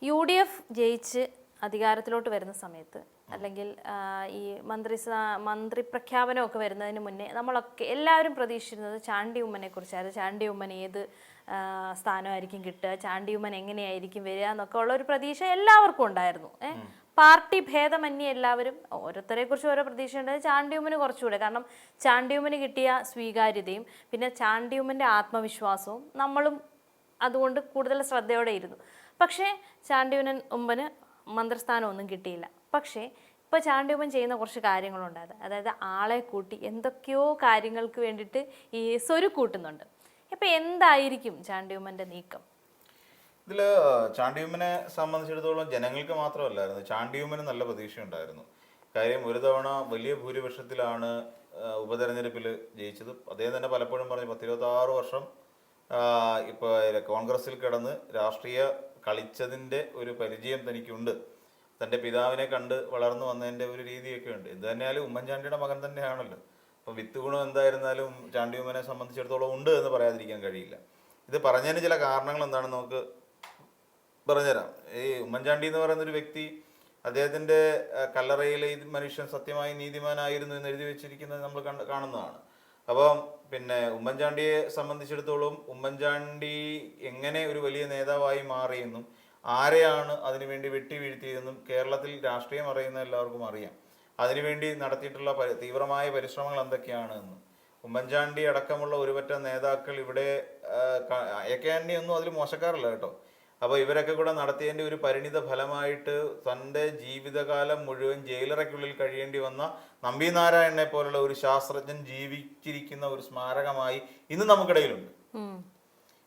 UDF ജയിച്ച് അധികാരത്തിലോട്ട് വരുന്ന സമയത്ത് അല്ലെങ്കിൽ ഈ മന്ത്രി പ്രഖ്യാപനമൊക്കെ വരുന്നതിന് മുന്നേ നമ്മളൊക്കെ എല്ലാവരും പ്രതീക്ഷിച്ചിരുന്നത് ചാണ്ടി ഉമ്മനെ കുറിച്ചായിരുന്നു. ചാണ്ടി ഉമ്മൻ ഏത് സ്ഥാനമായിരിക്കും കിട്ടുക, ചാണ്ടി ഉമ്മൻ എങ്ങനെയായിരിക്കും വരിക എന്നൊക്കെ ഉള്ള ഒരു പ്രതീക്ഷ എല്ലാവർക്കും ഉണ്ടായിരുന്നു. പാർട്ടി ഭേദമന്യേ എല്ലാവരും ഓരോരുത്തരെ കുറിച്ച് ഓരോ പ്രതീക്ഷ ഉണ്ടായത്. ചാണ്ടിയുമ്മന് കുറച്ചുകൂടെ, കാരണം ചാണ്ടിയുമ്മന് കിട്ടിയ സ്വീകാര്യതയും പിന്നെ ചാണ്ടിയുമ്മൻ്റെ ആത്മവിശ്വാസവും നമ്മളും അതുകൊണ്ട് കൂടുതൽ ശ്രദ്ധയോടെ ഇരുന്നു. പക്ഷേ ചാണ്ടിയുമ്മന് മന്ത്രിസ്ഥാനമൊന്നും കിട്ടിയില്ല. പക്ഷേ ഇപ്പോൾ ചാണ്ടിയുമ്മൻ ചെയ്യുന്ന കുറച്ച് കാര്യങ്ങളുണ്ടായത്, അതായത് ആളെ കൂട്ടി എന്തൊക്കെയോ കാര്യങ്ങൾക്ക് വേണ്ടിയിട്ട് ഈ സ്വരുക്കൂട്ടുന്നുണ്ട്. ഇപ്പം എന്തായിരിക്കും ചാണ്ടിയുമ്മൻ്റെ നീക്കം? ഇതിൽ ചാണ്ടിയുമ്മനെ സംബന്ധിച്ചിടത്തോളം ജനങ്ങൾക്ക് മാത്രമല്ലായിരുന്നു, ചാണ്ടിയുമ്മന് നല്ല പ്രതീക്ഷ ഉണ്ടായിരുന്നു. കാര്യം ഒരു തവണ വലിയ ഭൂരിപക്ഷത്തിലാണ് ഉപതെരഞ്ഞെടുപ്പിൽ ജയിച്ചത്. അദ്ദേഹം തന്നെ പലപ്പോഴും പറഞ്ഞു 10-26 വർഷം ഇപ്പോൾ കോൺഗ്രസിൽ കിടന്ന് രാഷ്ട്രീയ കളിച്ചതിൻ്റെ ഒരു പരിചയം തനിക്കുണ്ട്. തൻ്റെ പിതാവിനെ കണ്ട് വളർന്നു വന്നതിൻ്റെ ഒരു രീതിയൊക്കെ ഉണ്ട്. ഇത് തന്നെയാലും ഉമ്മൻചാണ്ടിയുടെ മകൻ തന്നെയാണല്ലോ. അപ്പം വിത്ത് ഗുണം എന്തായിരുന്നാലും ചാണ്ടിയുമ്മനെ സംബന്ധിച്ചിടത്തോളം ഉണ്ട് എന്ന് പറയാതിരിക്കാൻ കഴിയില്ല. ഇത് പറഞ്ഞതിന് ചില കാരണങ്ങൾ എന്താണെന്ന് നമുക്ക് പറഞ്ഞുതരാം. ഈ ഉമ്മൻചാണ്ടി എന്ന് പറയുന്ന ഒരു വ്യക്തി, അദ്ദേഹത്തിൻ്റെ കല്ലറയിലെ ഈ മനുഷ്യൻ സത്യമായി നീതിമാനായിരുന്നു എന്ന് എഴുതി വെച്ചിരിക്കുന്നത് നമ്മൾ കാണുന്നതാണ്. അപ്പം പിന്നെ ഉമ്മൻചാണ്ടിയെ സംബന്ധിച്ചിടത്തോളം ഉമ്മൻചാണ്ടി എങ്ങനെ ഒരു വലിയ നേതാവായി മാറിയെന്നും ആരെയാണ് അതിനുവേണ്ടി വെട്ടിവീഴ്ത്തിയതെന്നും കേരളത്തിൽ രാഷ്ട്രീയം അറിയുന്ന എല്ലാവർക്കും അറിയാം. അതിനുവേണ്ടി നടത്തിയിട്ടുള്ള തീവ്രമായ പരിശ്രമങ്ങൾ എന്തൊക്കെയാണ് എന്ന്. ഉമ്മൻചാണ്ടി അടക്കമുള്ള ഒരുപറ്റം നേതാക്കൾ ഇവിടെ, AKAന്റണി ഒന്നും അതിൽ മോശക്കാരല്ല കേട്ടോ. അപ്പോൾ ഇവരൊക്കെ കൂടെ നടത്തിയതിൻ്റെ ഒരു പരിണിത ഫലമായിട്ട് തൻ്റെ ജീവിതകാലം മുഴുവൻ ജയിലറയ്ക്കുള്ളിൽ കഴിയേണ്ടി വന്ന നമ്പി നാരായണനെ പോലുള്ള ഒരു ശാസ്ത്രജ്ഞൻ ജീവിച്ചിരിക്കുന്ന ഒരു സ്മാരകമായി ഇന്ന് നമുക്കിടയിലുണ്ട്.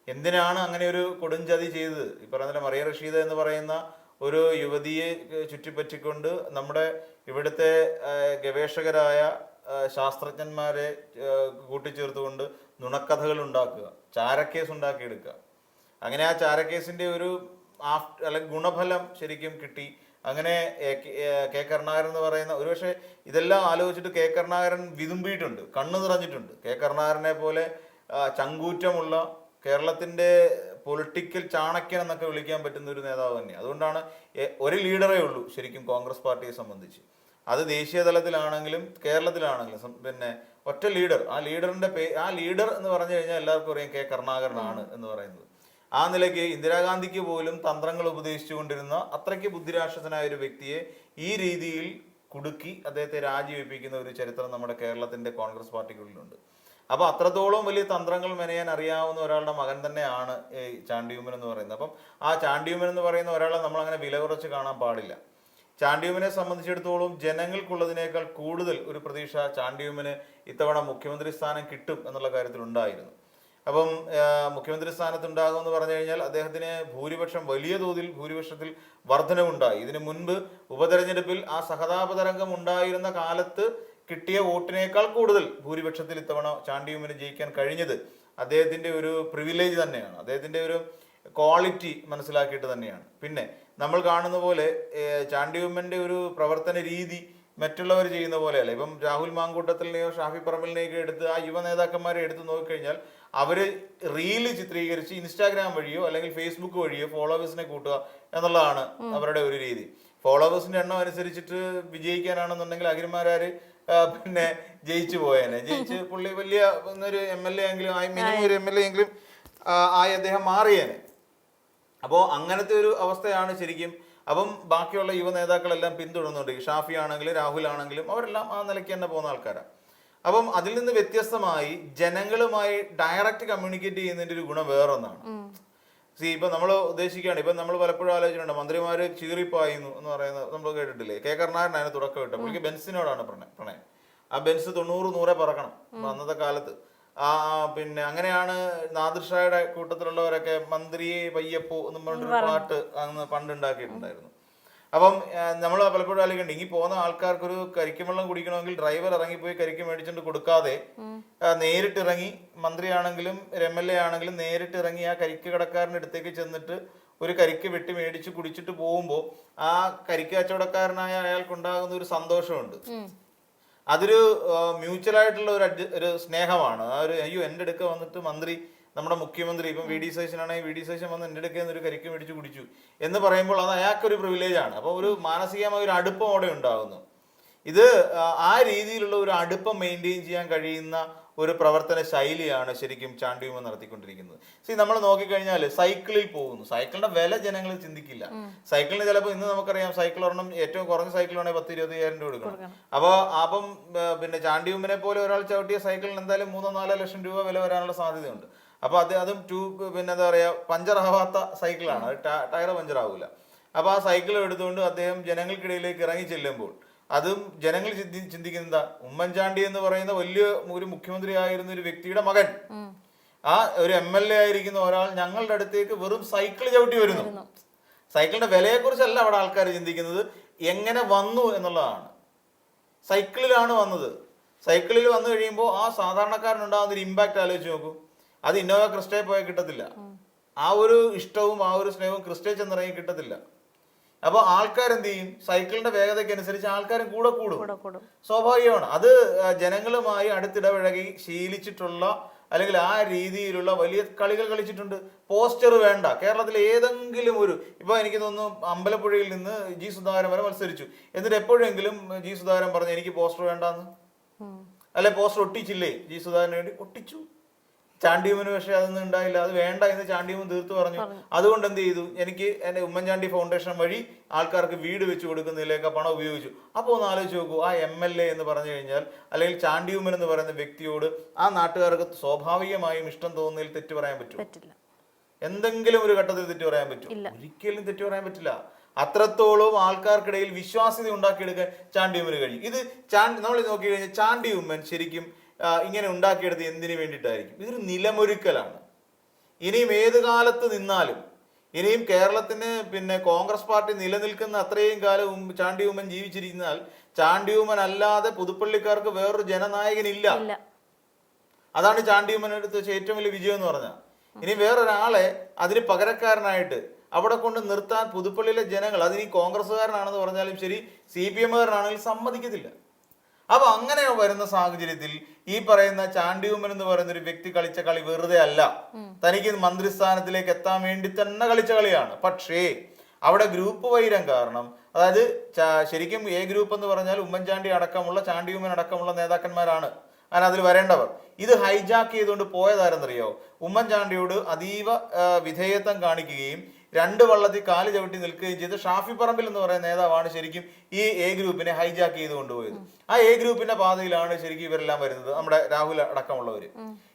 എന്തിനാണ് അങ്ങനെ ഒരു കൊടുംചതി ചെയ്തത്? ഈ പറഞ്ഞ മറിയ റഷീദ എന്ന് പറയുന്ന ഒരു യുവതിയെ ചുറ്റിപ്പറ്റിക്കൊണ്ട് നമ്മുടെ ഇവിടുത്തെ ഗവേഷകരായ ശാസ്ത്രജ്ഞന്മാരെ കൂട്ടിച്ചേർത്തുകൊണ്ട് നുണക്കഥകൾ ഉണ്ടാക്കുക, ചാരക്കേസ് ഉണ്ടാക്കിയെടുക്കുക. അങ്ങനെ ആ ചാരക്കേസിൻ്റെ ഒരു അല്ലെങ്കിൽ ഗുണഫലം ശരിക്കും കിട്ടി. അങ്ങനെ കെ കരുണാകരൻ എന്ന് പറയുന്ന, ഒരുപക്ഷെ ഇതെല്ലാം ആലോചിച്ചിട്ട് കെ കരുണാകരൻ വിതുമ്പിയിട്ടുണ്ട്, കണ്ണു നിറഞ്ഞിട്ടുണ്ട്. കെ കരുണാകരനെ പോലെ ചങ്കൂറ്റമുള്ള കേരളത്തിൻ്റെ പൊളിറ്റിക്കൽ ചാണക്യൻ എന്നൊക്കെ വിളിക്കാൻ പറ്റുന്ന ഒരു നേതാവ് തന്നെ. അതുകൊണ്ടാണ് ഒരു ലീഡറേ ഉള്ളൂ ശരിക്കും കോൺഗ്രസ് പാർട്ടിയെ സംബന്ധിച്ച്. അത് ദേശീയ തലത്തിലാണെങ്കിലും കേരളത്തിലാണെങ്കിലും പിന്നെ ഒറ്റ ലീഡർ. ആ ലീഡറിൻ്റെ ആ ലീഡർ എന്ന് പറഞ്ഞു കഴിഞ്ഞാൽ എല്ലാവർക്കും അറിയാം കെ കരുണാകരനാണ് എന്ന് പറയുന്നത്. ആ നിലയ്ക്ക് ഇന്ദിരാഗാന്ധിക്ക് പോലും തന്ത്രങ്ങൾ ഉപദേശിച്ചുകൊണ്ടിരുന്ന അത്രയ്ക്ക് ബുദ്ധിരാക്ഷസനായ ഒരു വ്യക്തിയെ ഈ രീതിയിൽ കുടുക്കി അദ്ദേഹത്തെ രാജിവെപ്പിക്കുന്ന ഒരു ചരിത്രം നമ്മുടെ കേരളത്തിൻ്റെ കോൺഗ്രസ് പാർട്ടിക്കുള്ളിലുണ്ട്. അപ്പോൾ അത്രത്തോളം വലിയ തന്ത്രങ്ങൾ മെനയാൻ അറിയാവുന്ന ഒരാളുടെ മകൻ തന്നെയാണ് ഈ ചാണ്ടിയുമ്മൻ എന്ന് പറയുന്നത്. അപ്പം ആ ചാണ്ടിയുമ്മൻ എന്ന് പറയുന്ന ഒരാളെ നമ്മളങ്ങനെ വില കുറച്ച് കാണാൻ പാടില്ല. ചാണ്ടിയുമ്മനെ സംബന്ധിച്ചിടത്തോളം ജനങ്ങൾക്കുള്ളതിനേക്കാൾ കൂടുതൽ ഒരു പ്രതീക്ഷ ചാണ്ടിയുമ്മന് ഇത്തവണ മുഖ്യമന്ത്രി സ്ഥാനം കിട്ടും എന്നുള്ള കാര്യത്തിലുണ്ടായിരുന്നു. അപ്പം മുഖ്യമന്ത്രി സ്ഥാനത്തുണ്ടാകുമെന്ന് പറഞ്ഞു കഴിഞ്ഞാൽ അദ്ദേഹത്തിന് വലിയ തോതിൽ ഭൂരിപക്ഷത്തിൽ വർധനവുണ്ടായി. ഇതിനു മുൻപ് ഉപതെരഞ്ഞെടുപ്പിൽ ആ സഹതാപതരംഗം ഉണ്ടായിരുന്ന കാലത്ത് കിട്ടിയ വോട്ടിനേക്കാൾ കൂടുതൽ ഭൂരിപക്ഷത്തിൽ ഇത്തവണ ചാണ്ടിയുമ്മന് ജയിക്കാൻ കഴിഞ്ഞത് അദ്ദേഹത്തിൻ്റെ ഒരു പ്രിവിലേജ് തന്നെയാണ്, അദ്ദേഹത്തിൻ്റെ ഒരു ക്വാളിറ്റി മനസ്സിലാക്കിയിട്ട് തന്നെയാണ്. പിന്നെ നമ്മൾ കാണുന്ന പോലെ ചാണ്ടിയുമ്മൻ്റെ ഒരു പ്രവർത്തന രീതി മറ്റുള്ളവർ ചെയ്യുന്ന പോലെയല്ല. ഇപ്പം രാഹുൽ മാങ്കൂട്ടത്തിനെയോ ഷാഫി പറമ്പലിനെയൊക്കെ എടുത്ത് ആ യുവ നേതാക്കന്മാരെ എടുത്ത് നോക്കിക്കഴിഞ്ഞാൽ അവർ റീല് ചിത്രീകരിച്ച് ഇൻസ്റ്റാഗ്രാം വഴിയോ അല്ലെങ്കിൽ ഫേസ്ബുക്ക് വഴിയോ ഫോളോവേഴ്സിനെ കൂട്ടുക എന്നുള്ളതാണ് അവരുടെ ഒരു രീതി. ഫോളോവേഴ്സിന്റെ എണ്ണം അനുസരിച്ചിട്ട് വിജയിക്കാനാണെന്നുണ്ടെങ്കിൽ അഖിൽമാരാര് പിന്നെ ജയിച്ചു പോയേനെ. പുള്ളി വലിയ ഒരു MLA എങ്കിലും മിനിമം ഒരു MLA എങ്കിലും ആയി അദ്ദേഹം മാറിയേനെ. അപ്പോൾ അങ്ങനത്തെ ഒരു അവസ്ഥയാണ് ശരിക്കും. അപ്പം ബാക്കിയുള്ള യുവ നേതാക്കളെല്ലാം പിന്തുടർന്നുണ്ട്. ഷാഫി ആണെങ്കിലും രാഹുൽ ആണെങ്കിലും അവരെല്ലാം ആ നിലയ്ക്ക് തന്നെ പോകുന്ന ആൾക്കാരാണ്. അപ്പം അതിൽ നിന്ന് വ്യത്യസ്തമായി ജനങ്ങളുമായി ഡയറക്റ്റ് കമ്മ്യൂണിക്കേറ്റ് ചെയ്യുന്നതിൻ്റെ ഒരു ഗുണം വേറൊന്നാണ്. ഇപ്പം നമ്മൾ ഉദ്ദേശിക്കുകയാണ്, ഇപ്പം നമ്മൾ പലപ്പോഴും ആലോചിച്ചിട്ടുണ്ട് മന്ത്രിമാര് ചീറിപ്പായുന്നു എന്ന് പറയുന്നത് നമ്മൾ കേട്ടിട്ടില്ലേ? കെ കരുണാകരൻ അതിന് തുടക്കം ഇട്ട പുള്ളിക്ക് ബെൻസിനോടാണ് പ്രണയം. ആ ബെൻസ് 90-100 പറക്കണം അന്നത്തെ കാലത്ത്. പിന്നെ അങ്ങനെയാണ് നാദിർഷായുടെ കൂട്ടത്തിലുള്ളവരൊക്കെ മന്ത്രിയെ പയ്യപ്പോ എന്നും പറഞ്ഞൊരു പാട്ട് അന്ന് പണ്ടുണ്ടാക്കിയിട്ടുണ്ടായിരുന്നു. അപ്പം നമ്മൾ പലപ്പോഴും ആലോചിക്കണ്ട, ഇനി പോകുന്ന ആൾക്കാർക്കൊരു കരിക്കും വെള്ളം കുടിക്കണമെങ്കിൽ ഡ്രൈവർ ഇറങ്ങിപ്പോയി കരിക്ക് മേടിച്ചുകൊണ്ട് കൊടുക്കാതെ നേരിട്ടിറങ്ങി, മന്ത്രിയാണെങ്കിലും MLA ആണെങ്കിലും നേരിട്ട് ഇറങ്ങി ആ കരിക്ക് കടക്കാരൻ്റെ അടുത്തേക്ക് ചെന്നിട്ട് ഒരു കരിക്ക് വെട്ടി മേടിച്ച് കുടിച്ചിട്ട് പോകുമ്പോൾ ആ കരിക്ക് കച്ചവടക്കാരനായ അയാൾക്കുണ്ടാകുന്ന ഒരു സന്തോഷമുണ്ട്. അതൊരു മ്യൂച്വലായിട്ടുള്ള ഒരു സ്നേഹമാണ്. ആ ഒരു അയ്യോ എൻ്റെ അടുക്ക വന്നിട്ട് മന്ത്രി നമ്മുടെ മുഖ്യമന്ത്രി ഇപ്പം വി ഡി സതീശനാണെങ്കിൽ വി ഡി സതീശൻ വന്ന് എൻ്റെ അടുക്കൽ ഒരു കരിക്ക് മേടിച്ച് കുടിച്ചു എന്ന് പറയുമ്പോൾ അത് അയാൾക്കൊരു പ്രിവിലേജ് ആണ്. അപ്പോൾ ഒരു മാനസികമായ ഒരു അടുപ്പം അവിടെ ഉണ്ടാകുന്നു. ഇത് ആ രീതിയിലുള്ള ഒരു അടുപ്പം മെയിൻറ്റെയിൻ ചെയ്യാൻ കഴിയുന്ന ഒരു പ്രവർത്തന ശൈലിയാണ് ശരിക്കും ചാണ്ടി ഉമ്മൻ നടത്തിക്കൊണ്ടിരിക്കുന്നത്. നമ്മൾ നോക്കിക്കഴിഞ്ഞാൽ സൈക്കിളിൽ പോകുന്നു. സൈക്കിളിന്റെ വില ജനങ്ങൾ ചിന്തിക്കില്ല. സൈക്കിളിന് ചിലപ്പോൾ ഇന്ന് നമുക്കറിയാം സൈക്കിൾ ഒരെണ്ണം ഏറ്റവും കുറഞ്ഞ സൈക്കിളാണെങ്കിൽ 10-20,000 രൂപ കൊടുക്കണം. അപ്പം പിന്നെ ചാണ്ടി ഉമ്മനെ പോലെ ഒരാൾ ചവിട്ടിയ സൈക്കിളിന് എന്തായാലും 3-4 ലക്ഷം രൂപ വില വരാനുള്ള സാധ്യതയുണ്ട്. അപ്പോൾ അതും പിന്നെ എന്താ പറയുക, പഞ്ചറാവാത്ത സൈക്കിളാണ്. അത് ടയർ പഞ്ചറാവില്ല. അപ്പോൾ ആ സൈക്കിൾ എടുത്തുകൊണ്ട് അദ്ദേഹം ജനങ്ങൾക്കിടയിലേക്ക് ഇറങ്ങി ചെല്ലുമ്പോൾ അതും ജനങ്ങൾ ചിന്തിക്കുന്ന ഉമ്മൻചാണ്ടി എന്ന് പറയുന്ന വലിയ ഒരു മുഖ്യമന്ത്രി ആയിരുന്ന ഒരു വ്യക്തിയുടെ മകൻ, ആ ഒരു MLA ആയിരിക്കുന്ന ഒരാൾ ഞങ്ങളുടെ അടുത്തേക്ക് വെറും സൈക്കിൾ ചവിട്ടി വരുന്നു. സൈക്കിളിന്റെ വിലയെ കുറിച്ചല്ല അവിടെ ആൾക്കാർ ചിന്തിക്കുന്നത്, എങ്ങനെ വന്നു എന്നുള്ളതാണ്. സൈക്കിളിലാണ് വന്നത്. സൈക്കിളിൽ വന്നു കഴിയുമ്പോൾ ആ സാധാരണക്കാരനുണ്ടാകുന്ന ഒരു ഇമ്പാക്ട് ആലോചിച്ച് നോക്കൂ. അത് ഇന്നോവ ക്രിസ്റ്റയിൽ പോയാൽ കിട്ടത്തില്ല. ആ ഒരു ഇഷ്ടവും ആ ഒരു സ്നേഹവും ക്രിസ്റ്റയിൽ ചെന്നിറങ്ങി കിട്ടത്തില്ല. അപ്പൊ ആൾക്കാരെന്ത് ചെയ്യും? സൈക്കിളിന്റെ വേഗതയ്ക്ക് അനുസരിച്ച് ആൾക്കാരും കൂടെ കൂടും. സ്വാഭാവികമാണ്. അത് ജനങ്ങളുമായി അടുത്തിടപഴകി ശീലിച്ചിട്ടുള്ള അല്ലെങ്കിൽ ആ രീതിയിലുള്ള വലിയ കളികൾ കളിച്ചിട്ടുണ്ട്. പോസ്റ്റർ വേണ്ട. കേരളത്തിലെ ഏതെങ്കിലും ഒരു, ഇപ്പൊ എനിക്ക് തോന്നുന്നു അമ്പലപ്പുഴയിൽ നിന്ന് ജി സുധാകരൻ വരെ മത്സരിച്ചു. എന്നിട്ട് എപ്പോഴെങ്കിലും ജി സുധാകരൻ പറഞ്ഞു എനിക്ക് പോസ്റ്റർ വേണ്ടാന്ന്? അല്ലെ പോസ്റ്റർ ഒട്ടിച്ചില്ലേ ജി സുധാകരന് വേണ്ടി? ഒട്ടിച്ചു. ചാണ്ടിയുമ്മന് പക്ഷേ അതൊന്നും ഉണ്ടായില്ല. അത് വേണ്ട എന്ന് ചാണ്ടിയുമ്മൻ തീർത്തു പറഞ്ഞു. അതുകൊണ്ട് എന്ത് ചെയ്തു? എനിക്ക് എൻ്റെ ഉമ്മൻചാണ്ടി ഫൗണ്ടേഷൻ വഴി ആൾക്കാർക്ക് വീട് വെച്ച് കൊടുക്കുന്നതിലേക്ക് പണം ഉപയോഗിച്ചു. അപ്പോൾ ഒന്ന് ആലോചിച്ച് നോക്കൂ, ആ MLA എന്ന് പറഞ്ഞു കഴിഞ്ഞാൽ അല്ലെങ്കിൽ ചാണ്ടിയുമ്മൻ എന്ന് പറയുന്ന വ്യക്തിയോട് ആ നാട്ടുകാർക്ക് സ്വാഭാവികമായും ഇഷ്ടം തോന്നുന്നതിൽ തെറ്റ് പറയാൻ പറ്റില്ല? എന്തെങ്കിലും ഒരു ഘട്ടത്തിൽ തെറ്റ് പറയാൻ പറ്റും? ഒരിക്കലും തെറ്റ് പറയാൻ പറ്റില്ല. അത്രത്തോളം ആൾക്കാർക്കിടയിൽ വിശ്വാസ്യത ഉണ്ടാക്കിയെടുക്കാൻ ചാണ്ടിയുമ്മന് കഴിയും. ഇത് നമ്മൾ നോക്കി കഴിഞ്ഞാൽ ചാണ്ടിയുമ്മൻ ശരിക്കും ഇങ്ങനെ ഉണ്ടാക്കിയെടുത്ത് എന്തിനു വേണ്ടിയിട്ടായിരിക്കും? ഇതൊരു നിലമൊരുക്കലാണ്. ഇനിയും ഏത് കാലത്ത് നിന്നാലും, ഇനിയും കേരളത്തിന് പിന്നെ കോൺഗ്രസ് പാർട്ടി നിലനിൽക്കുന്ന അത്രയും കാലം ചാണ്ടി ഉമ്മൻ ജീവിച്ചിരിക്കുന്നാൽ ചാണ്ടി ഉമ്മൻ അല്ലാതെ പുതുപ്പള്ളിക്കാർക്ക് വേറൊരു ജനനായകനില്ല. അതാണ് ചാണ്ടി ഉമ്മൻ എടുത്ത് ഏറ്റവും വലിയ വിജയം എന്ന് പറഞ്ഞാൽ. ഇനി വേറൊരാളെ അതിന് പകരക്കാരനായിട്ട് അവിടെ കൊണ്ട് നിർത്താൻ പുതുപ്പള്ളിയിലെ ജനങ്ങൾ, അതിന് കോൺഗ്രസ്സുകാരനാണെന്ന് പറഞ്ഞാലും ശരി, CPM-കാരനാണെങ്കിലും സമ്മതിക്കത്തില്ല. അപ്പൊ അങ്ങനെ വരുന്ന സാഹചര്യത്തിൽ ഈ പറയുന്ന ചാണ്ടി ഉമ്മൻ എന്ന് പറയുന്ന ഒരു വ്യക്തി കളിച്ച കളി വെറുതെ അല്ല. തനിക്ക് മന്ത്രിസ്ഥാനത്തിലേക്ക് എത്താൻ വേണ്ടി തന്നെ കളിച്ച കളിയാണ്. പക്ഷേ അവിടെ ഗ്രൂപ്പ് വൈരം കാരണം, അതായത് ശരിക്കും A ഗ്രൂപ്പ് എന്ന് പറഞ്ഞാൽ ഉമ്മൻചാണ്ടി അടക്കമുള്ള ചാണ്ടി ഉമ്മൻ അടക്കമുള്ള നേതാക്കന്മാരാണ് അതിൽ വരേണ്ടവർ. ഇത് ഹൈജാക്ക് ചെയ്തുകൊണ്ട് പോയതാരെന്നറിയോ? ഉമ്മൻചാണ്ടിയോട് അതീവ വിധേയത്വം കാണിക്കുകയും 2 വള്ളത്തിൽ കാല് ചവിട്ടി നിൽക്കുകയും ചെയ്ത് ഷാഫി പറമ്പിൽ എന്ന് പറയുന്ന നേതാവാണ് ശരിക്കും ഈ A ഗ്രൂപ്പിനെ ഹൈജാക്ക് ചെയ്ത് കൊണ്ടുപോയത്. ആ A ഗ്രൂപ്പിന്റെ പാതയിലാണ് ശരിക്കും ഇവരെല്ലാം വരുന്നത്, നമ്മുടെ രാഹുൽ അടക്കമുള്ളവര്.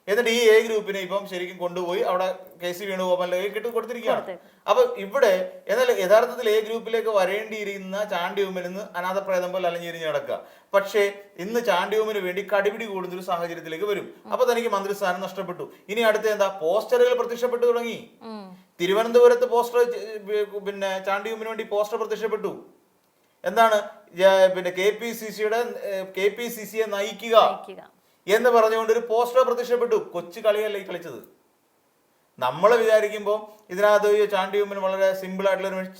എന്നിട്ട് ഈ A ഗ്രൂപ്പിനെ ഇപ്പം ശരിക്കും കൊണ്ടുപോയി അവിടെ KC വേണുഗോപാലിന്റെ കൊടുത്തിരിക്കുകയാണ്. അപ്പൊ ഇവിടെ എന്നാൽ യഥാർത്ഥത്തിൽ A ഗ്രൂപ്പിലേക്ക് വരേണ്ടിയിരുന്ന ചാണ്ടി ഉമ്മൻ ഇന്ന് അനാഥപ്രേതം പോലെ അലഞ്ഞിരിഞ്ഞ് നടക്കുക. പക്ഷേ ഇന്ന് ചാണ്ടി ഉമ്മന് വേണ്ടി കടിപിടി കൂടുന്ന ഒരു സാഹചര്യത്തിലേക്ക് വരും. അപ്പൊ തനിക്ക് മന്ത്രിസ്ഥാനം നഷ്ടപ്പെട്ടു. ഇനി അടുത്ത എന്താ? പോസ്റ്ററുകൾ പ്രത്യക്ഷപ്പെട്ടു തുടങ്ങി. തിരുവനന്തപുരത്ത് പോസ്റ്റർ, പിന്നെ ചാണ്ടി ഉമ്മന് വേണ്ടി പോസ്റ്റർ പ്രത്യക്ഷപ്പെട്ടു. എന്താണ്? പിന്നെ KPCCയെ നയിക്കുക എന്ന് പറഞ്ഞുകൊണ്ട് ഒരു പോസ്റ്റർ പ്രത്യക്ഷപ്പെട്ടു. കൊച്ചു കളിയല്ല ഈ കളിച്ചത്. നമ്മൾ വിചാരിക്കുമ്പോൾ ഇതിനകത്ത് ചാണ്ടി ഉമ്മൻ വളരെ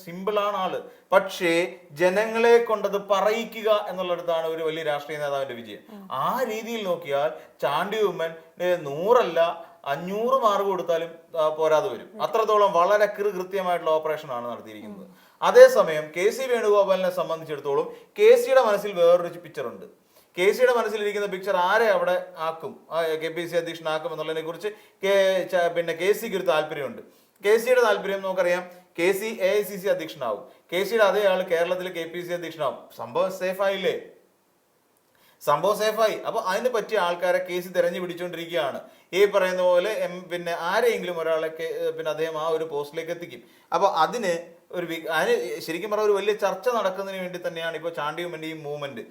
സിമ്പിളാണ് ആള്. പക്ഷേ ജനങ്ങളെ കൊണ്ടത് പറയിക്കുക എന്നുള്ളിടത്താണ് ഒരു വലിയ രാഷ്ട്രീയ നേതാവിന്റെ വിജയം. ആ രീതിയിൽ നോക്കിയാൽ ചാണ്ടി ഉമ്മൻ 100 അല്ല 500 മാർക്ക് കൊടുത്താലും പോരാതെ വരും. അത്രത്തോളം വളരെ കൃത്യമായിട്ടുള്ള ഓപ്പറേഷൻ ആണ് നടത്തിയിരിക്കുന്നത്. അതേസമയം KC വേണുഗോപാലിനെ സംബന്ധിച്ചിടത്തോളം KCയുടെ മനസ്സിൽ വേറൊരു പിക്ചറുണ്ട്. KCയുടെ മനസ്സിലിരിക്കുന്ന പിക്ചർ ആരെ അവിടെ ആക്കും, KPCC അധ്യക്ഷനാക്കും എന്നുള്ളതിനെ കുറിച്ച് പിന്നെ KCക്ക് ഒരു താല്പര്യമുണ്ട്. KCയുടെ താല്പര്യം നമുക്കറിയാം, KC AICC അധ്യക്ഷനാവും. KCയുടെ അതേ ആൾ കേരളത്തിലെ KPCC അധ്യക്ഷനാവും. സംഭവം സേഫായില്ലേ? സംഭവം സേഫായി. അപ്പൊ അതിന് പറ്റിയ ആൾക്കാരെ KC തെരഞ്ഞു പിടിച്ചുകൊണ്ടിരിക്കുകയാണ്. ഈ പറയുന്ന പോലെ പിന്നെ ആരെയെങ്കിലും ഒരാളെ പിന്നെ അദ്ദേഹം ആ ഒരു പോസ്റ്റിലേക്ക് എത്തിക്കും. അപ്പൊ അതിന് ശരിക്കും പറഞ്ഞ ഒരു വലിയ ചർച്ച നടക്കുന്നതിന് വേണ്ടി തന്നെയാണ് ഇപ്പോൾ ചാണ്ടി ഉമ്മന്റെ ഈ മൂവ്മെന്റ്.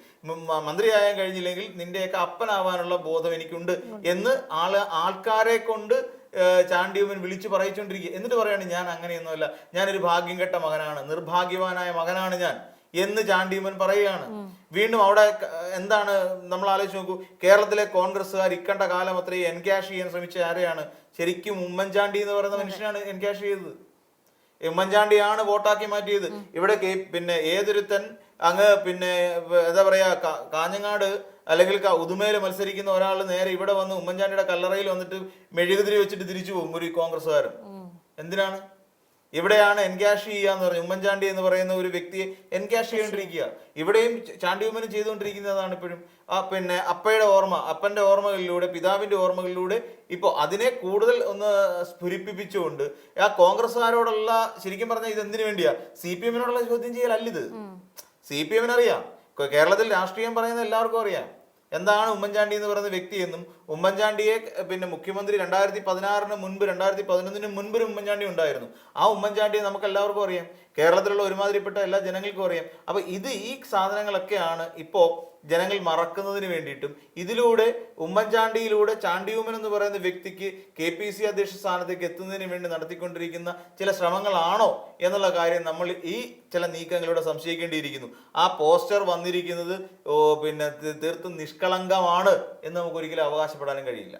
മന്ത്രിയാകാൻ കഴിഞ്ഞില്ലെങ്കിൽ നിന്റെയൊക്കെ അപ്പനാവാനുള്ള ബോധം എനിക്കുണ്ട് എന്ന് ആൾക്കാരെ കൊണ്ട് ചാണ്ടി ഉമ്മൻ വിളിച്ചു പറയിച്ചുകൊണ്ടിരിക്കുക. എന്നിട്ട് പറയാണ് ഞാൻ അങ്ങനെയൊന്നുമല്ല, ഞാനൊരു ഭാഗ്യം കെട്ട മകനാണ്, നിർഭാഗ്യവാനായ മകനാണ് ഞാൻ എന്ന് ചാണ്ടി ഉമ്മൻ പറയുകയാണ്. വീണ്ടും അവിടെ എന്താണ് നമ്മൾ ആലോചിച്ച് നോക്കൂ, കേരളത്തിലെ കോൺഗ്രസ്സുകാർ ഇക്കണ്ട കാലം അത്രയും എൻകാഷ് ചെയ്യാൻ ശ്രമിച്ച ആരെയാണ്? ശരിക്കും ഉമ്മൻചാണ്ടി എന്ന് പറയുന്ന മനുഷ്യനാണ് എൻകാഷ് ചെയ്തത്. ഉമ്മൻചാണ്ടിയാണ് വോട്ടാക്കി മാറ്റിയത്. ഇവിടെ പിന്നെ ഏതൊരുത്തൻ അങ്ങ് പിന്നെ എന്താ പറയാ കാഞ്ഞങ്ങാട് അല്ലെങ്കിൽ ഉദുമയിൽ മത്സരിക്കുന്ന ഒരാൾ നേരെ ഇവിടെ വന്ന് ഉമ്മൻചാണ്ടിയുടെ കല്ലറയിൽ വന്നിട്ട് മെഴുകുതിരി വെച്ചിട്ട് തിരിച്ചു പോകും ഒരു കോൺഗ്രസ്സുകാരൻ. എന്തിനാണ്? ഇവിടെയാണ് എൻകാഷ് ചെയ്യാന്ന് പറഞ്ഞു. ഉമ്മൻചാണ്ടി എന്ന് പറയുന്ന ഒരു വ്യക്തിയെ എൻകാഷ് ചെയ്തുകൊണ്ടിരിക്കുക. ഇവിടെയും ചാണ്ടി ഉമ്മനും ചെയ്തുകൊണ്ടിരിക്കുന്നതാണ് ഇപ്പോഴും. പിന്നെ അപ്പന്റെ ഓർമ്മകളിലൂടെ, പിതാവിന്റെ ഓർമ്മകളിലൂടെ ഇപ്പോൾ അതിനെ കൂടുതൽ ഒന്ന് സ്ഫുരിപ്പിച്ചുകൊണ്ട് ആ കോൺഗ്രസ്സുകാരോടുള്ള, ശരിക്കും പറഞ്ഞാൽ ഇത് എന്തിനു വേണ്ടിയാ? CPM-നോടുള്ള ചോദ്യം ചെയ്യലല്ലിത്. CPM-അറിയാം, കേരളത്തിൽ രാഷ്ട്രീയം പറയുന്ന എല്ലാവർക്കും അറിയാം എന്താണ് ഉമ്മൻചാണ്ടി എന്ന് പറയുന്ന വ്യക്തിയെന്നും ഉമ്മൻചാണ്ടിയെ പിന്നെ മുഖ്യമന്ത്രി 2016 മുൻപ് 2011 മുൻപ് ഒരു ഉമ്മൻചാണ്ടി ഉണ്ടായിരുന്നു. ആ ഉമ്മൻചാണ്ടിയെ നമുക്ക് എല്ലാവർക്കും അറിയാം, കേരളത്തിലുള്ള ഒരുമാതിരിപ്പെട്ട എല്ലാ ജനങ്ങൾക്കും അറിയാം. അപ്പൊ ഈ സാധനങ്ങളൊക്കെയാണ് ഇപ്പോ ജനങ്ങൾ മറക്കുന്നതിന് വേണ്ടിയിട്ടും ഇതിലൂടെ ഉമ്മൻചാണ്ടിയിലൂടെ ചാണ്ടിയുമ്മൻ എന്ന് പറയുന്ന വ്യക്തിക്ക് KPC അധ്യക്ഷ സ്ഥാനത്തേക്ക് എത്തുന്നതിന് വേണ്ടി നടത്തിക്കൊണ്ടിരിക്കുന്ന ചില ശ്രമങ്ങളാണോ എന്നുള്ള കാര്യം നമ്മൾ ഈ ചില നീക്കങ്ങളിലൂടെ സംശയിക്കേണ്ടിയിരിക്കുന്നു. ആ പോസ്റ്റർ വന്നിരിക്കുന്നത് പിന്നെ തീർത്തും നിഷ്കളങ്കമാണ് എന്ന് നമുക്ക് ഒരിക്കലും അവകാശപ്പെടാനും കഴിയില്ല.